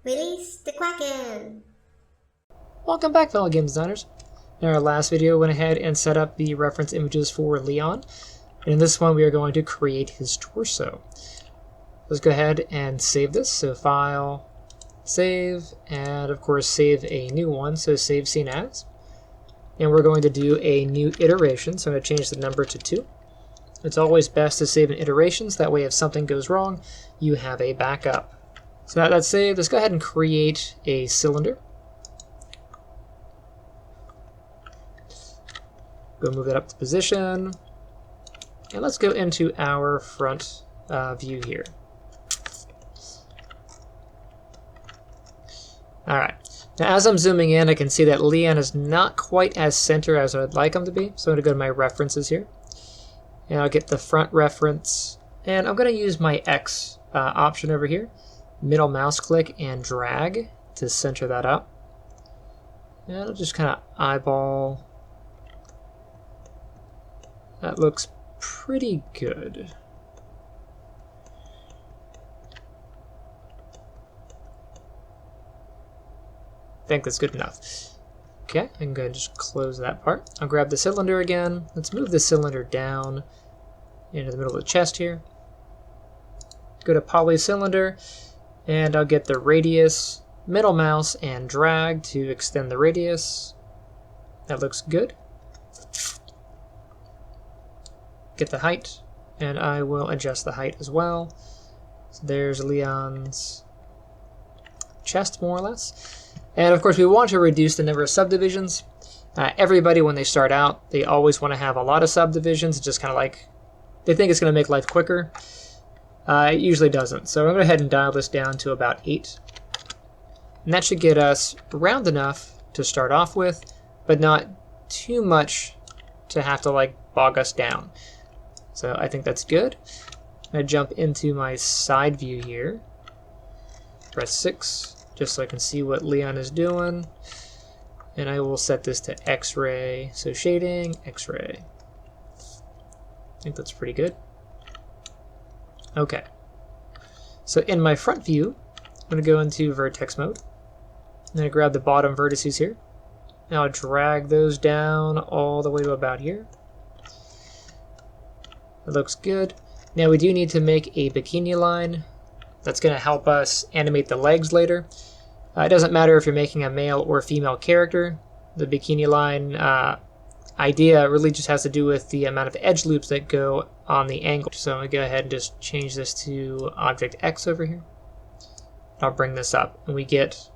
Release the Kraken! Welcome back, fellow game designers. In our last video, we went ahead and set up the reference images for Leon. And in this one, we are going to create his torso. Let's go ahead and save this. So File, Save, and of course save a new one. So Save Scene As. And we're going to do a new iteration. So I'm going to change the number to 2. It's always best to save in iterations. That way if something goes wrong, you have a backup. So that's saved. Let's go ahead and create a cylinder. Go move it up to position. And let's go into our front view here. Alright. Now as I'm zooming in, I can see that Leon is not quite as center as I'd like him to be. So I'm going to go to my references here. And I'll get the front reference. And I'm going to use my X option over here. Middle mouse click and drag to center that up. And I'll just kind of eyeball. That looks pretty good. I think that's good enough. Okay, I can go ahead and just close that part. I'll grab the cylinder again. Let's move the cylinder down into the middle of the chest here. Go to Poly Cylinder, and I'll get the radius, middle mouse, and drag to extend the radius. That looks good. Get the height, and I will adjust the height as well. So there's Leon's chest, more or less. And of course, we want to reduce the number of subdivisions. Everybody, when they start out, they always want to have a lot of subdivisions. It's just kind of like, they think it's going to make life quicker. It usually doesn't. So I'm going to go ahead and dial this down to about 8. And that should get us round enough to start off with, but not too much to have to like bog us down. So I think that's good. I'm going to jump into my side view here. Press 6, just so I can see what Leon is doing. And I will set this to X-ray. So shading, X-ray. I think that's pretty good. Okay. So in my front view, I'm going to go into vertex mode. I'm going to grab the bottom vertices here. Now I'll drag those down all the way to about here. It looks good. Now we do need to make a bikini line. That's going to help us animate the legs later. It doesn't matter if you're making a male or female character. The bikini line idea really just has to do with the amount of edge loops that go on the angle. So I'm going to go ahead and just change this to Object X over here. I'll bring this up and we get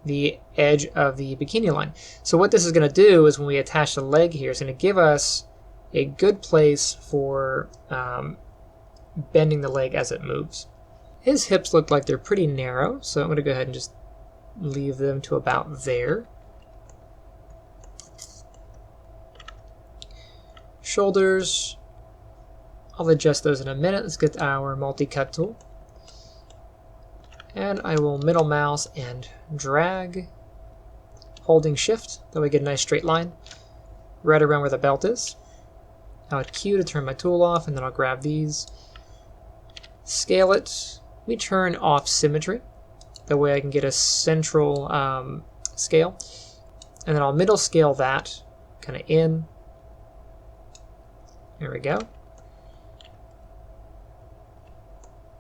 the edge of the bikini line. So what this is going to do is when we attach the leg here, it's going to give us a good place for bending the leg as it moves. His hips look like they're pretty narrow, so I'm going to go ahead and just leave them to about there. Shoulders, I'll adjust those in a minute. Let's get our multi-cut tool. And I will middle mouse and drag, holding shift, that way I get a nice straight line right around where the belt is. I'll hit Q to turn my tool off, and then I'll grab these, scale it. We turn off symmetry, that way I can get a central scale. And then I'll middle scale that, kind of in. There we go.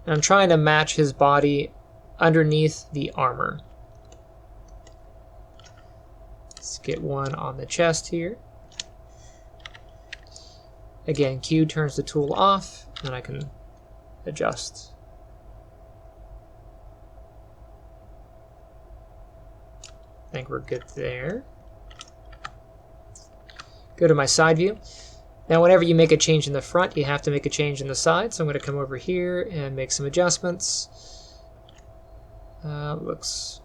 And I'm trying to match his body underneath the armor. Let's get one on the chest here. Again, Q turns the tool off, and I can adjust. I think we're good there. Go to my side view. Now whenever you make a change in the front, you have to make a change in the side. So I'm going to come over here and make some adjustments. Looks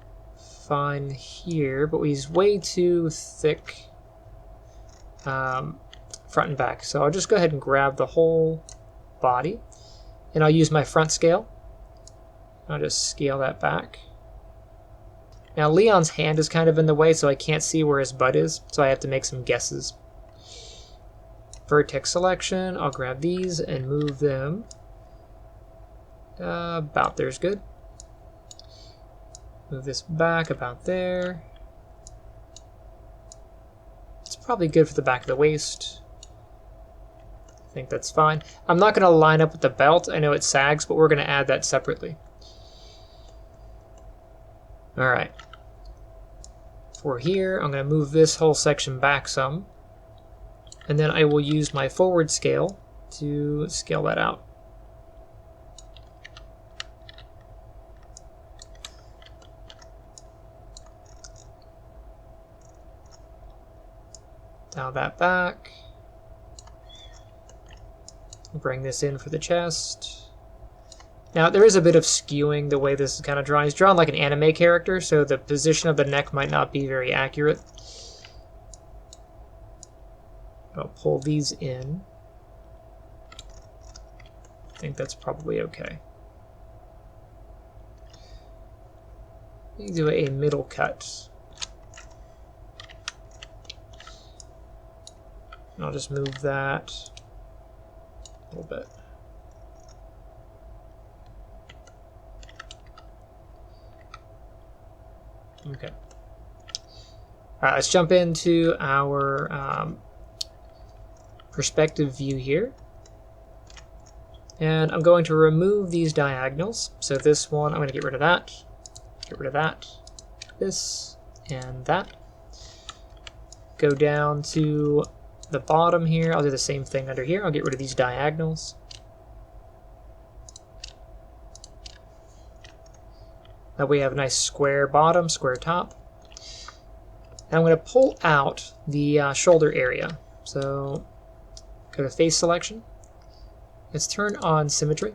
fine here, but he's way too thick front and back. So I'll just go ahead and grab the whole body, and I'll use my front scale. I'll just scale that back. Now Leon's hand is kind of in the way, so I can't see where his butt is, so I have to make some guesses. Vertex selection, I'll grab these and move them. About there's good. Move this back about there. It's probably good for the back of the waist. I think that's fine. I'm not going to line up with the belt. I know it sags, but we're going to add that separately. Alright. For here, I'm going to move this whole section back some. And then I will use my forward scale to scale that out. Dial that back. Bring this in for the chest. Now there is a bit of skewing the way this is kind of drawn. He's drawn like an anime character, so the position of the neck might not be very accurate. I'll pull these in. I think that's probably okay. You do a middle cut. And I'll just move that a little bit. Okay. All right, let's jump into our perspective view here. And I'm going to remove these diagonals. So this one, I'm going to get rid of that, this, and that. Go down to the bottom here. I'll do the same thing under here. I'll get rid of these diagonals. Now we have a nice square bottom, square top. And I'm going to pull out the shoulder area. So go to face selection. Let's turn on symmetry.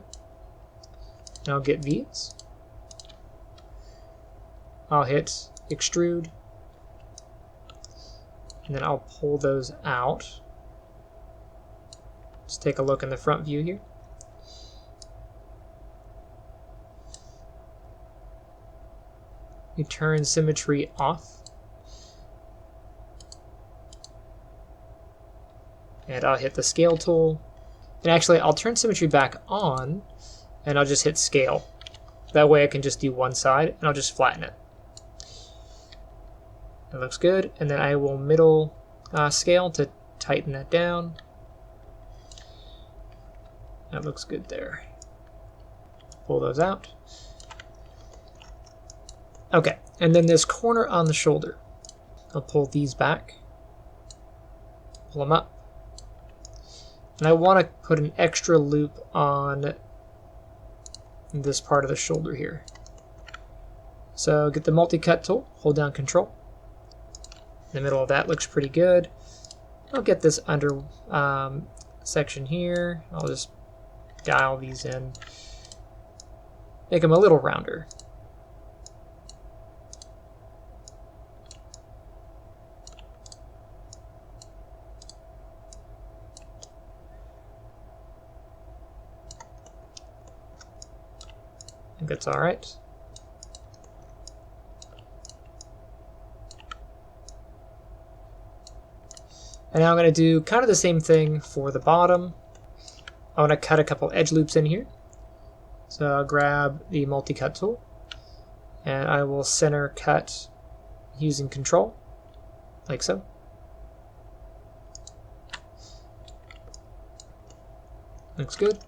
And I'll get these. I'll hit extrude. And then I'll pull those out. Let's take a look in the front view here. You turn symmetry off. And I'll hit the scale tool. And actually, I'll turn symmetry back on, and I'll just hit scale. That way I can just do one side, and I'll just flatten it. That looks good. And then I will middle scale to tighten that down. That looks good there. Pull those out. Okay, and then this corner on the shoulder. I'll pull these back. Pull them up. And I want to put an extra loop on this part of the shoulder here. So get the multi-cut tool, hold down Control. The middle of that looks pretty good. I'll get this under section here. I'll just dial these in. Make them a little rounder. I think that's all right. And now I'm going to do kind of the same thing for the bottom. I want to cut a couple edge loops in here. So I'll grab the multi-cut tool, and I will center cut using Control, like so. Looks good.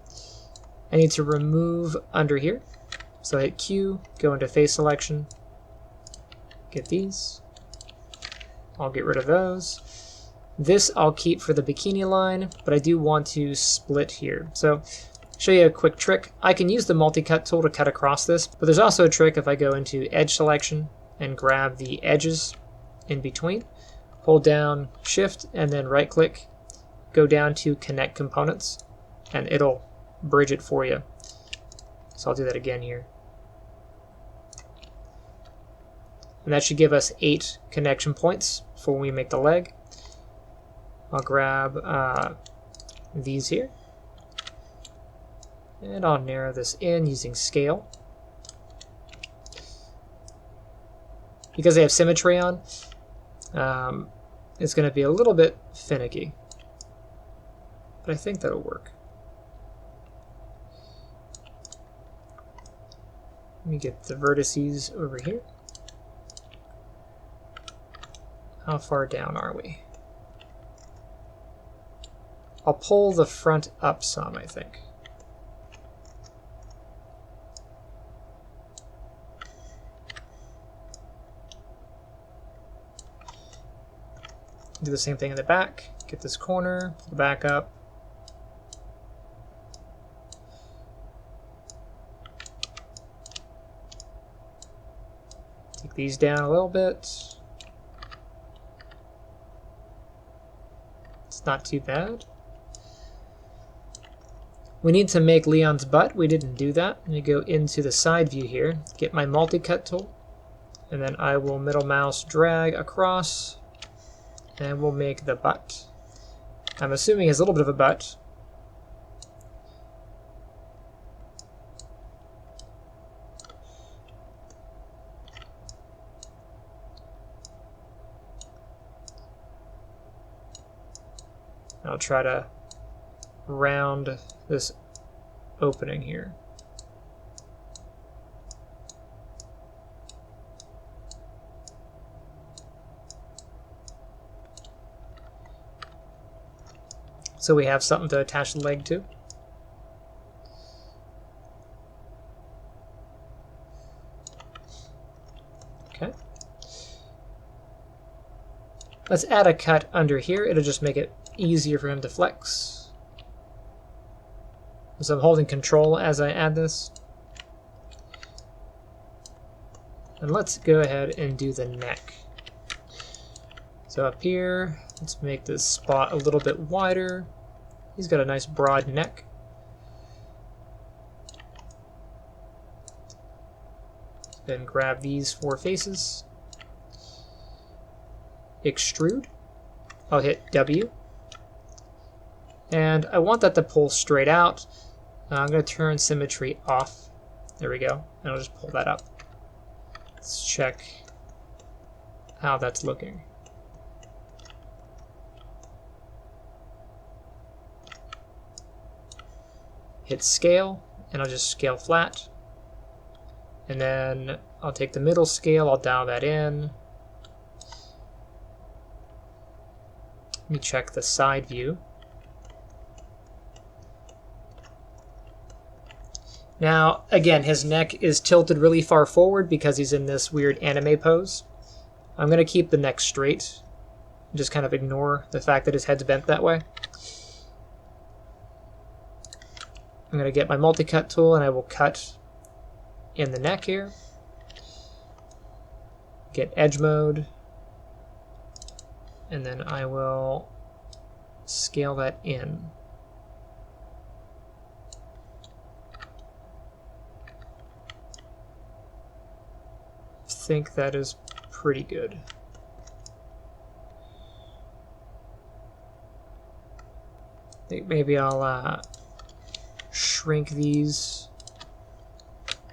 I need to remove under here. So I hit Q, go into face selection, get these. I'll get rid of those. This I'll keep for the bikini line, but I do want to split here. So show you a quick trick. I can use the multi-cut tool to cut across this, but there's also a trick if I go into edge selection and grab the edges in between, hold down Shift and then right click, go down to connect components, and it'll bridge it for you. So I'll do that again here. And that should give us 8 connection points for when we make the leg. I'll grab these here. And I'll narrow this in using scale. Because they have symmetry on, it's going to be a little bit finicky. But I think that'll work. Let me get the vertices over here. How far down are we? I'll pull the front up some, I think. Do the same thing in the back. Get this corner, pull the back up. Take these down a little bit. It's not too bad. We need to make Leon's butt. We didn't do that. Let me go into the side view here, get my multi-cut tool, and then I will middle mouse drag across, and we'll make the butt. I'm assuming he has a little bit of a butt. I'll try to round this opening here. So we have something to attach the leg to. Okay. Let's add a cut under here. It'll just make it easier for him to flex. So I'm holding control as I add this. And let's go ahead and do the neck. So up here, let's make this spot a little bit wider. He's got a nice broad neck. Then grab these 4 faces. Extrude. I'll hit W. And I want that to pull straight out. I'm going to turn symmetry off. There we go. And I'll just pull that up. Let's check how that's looking. Hit scale, and I'll just scale flat. And then I'll take the middle scale, I'll dial that in. Let me check the side view. Now, again, his neck is tilted really far forward because he's in this weird anime pose. I'm going to keep the neck straight. Just kind of ignore the fact that his head's bent that way. I'm going to get my multi-cut tool and I will cut in the neck here. Get edge mode. And then I will scale that in. I think that is pretty good. I think maybe I'll shrink these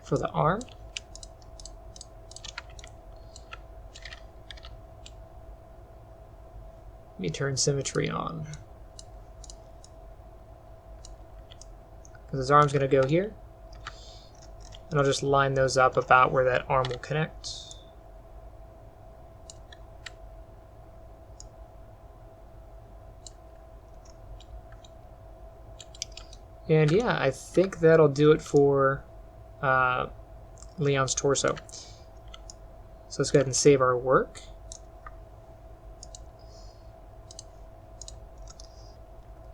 for the arm. Let me turn symmetry on. Because his arm's going to go here. And I'll just line those up about where that arm will connect. And yeah, I think that'll do it for Leon's torso. So let's go ahead and save our work.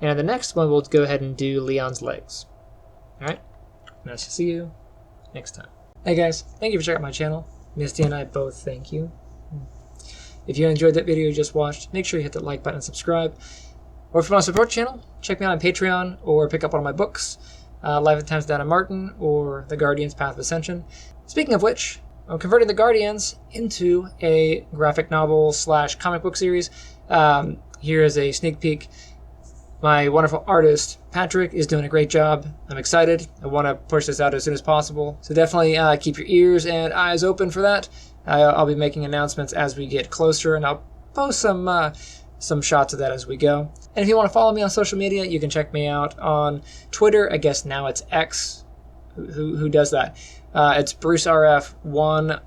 And the next one, we'll go ahead and do Leon's legs. Alright, nice to see you next time. Hey guys, thank you for checking out my channel. Misty and I both thank you. If you enjoyed that video you just watched, make sure you hit that like button and subscribe. Or if you want to support the channel, check me out on Patreon or pick up one of my books, Life and Times Dinah Marton or The Guardian's Path of Ascension. Speaking of which, I'm converting The Guardians into a graphic novel / comic book series. Here is a sneak peek. My wonderful artist, Patrick, is doing a great job. I'm excited. I want to push this out as soon as possible. So definitely keep your ears and eyes open for that. I'll be making announcements as we get closer, and I'll post some shots of that as we go. And if you want to follow me on social media, you can check me out on Twitter. I guess now it's X. Who does that? It's BruceRF1.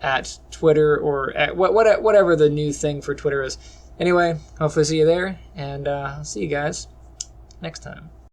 at Twitter or at whatever the new thing for Twitter is. Anyway, hopefully see you there, and I'll see you guys next time.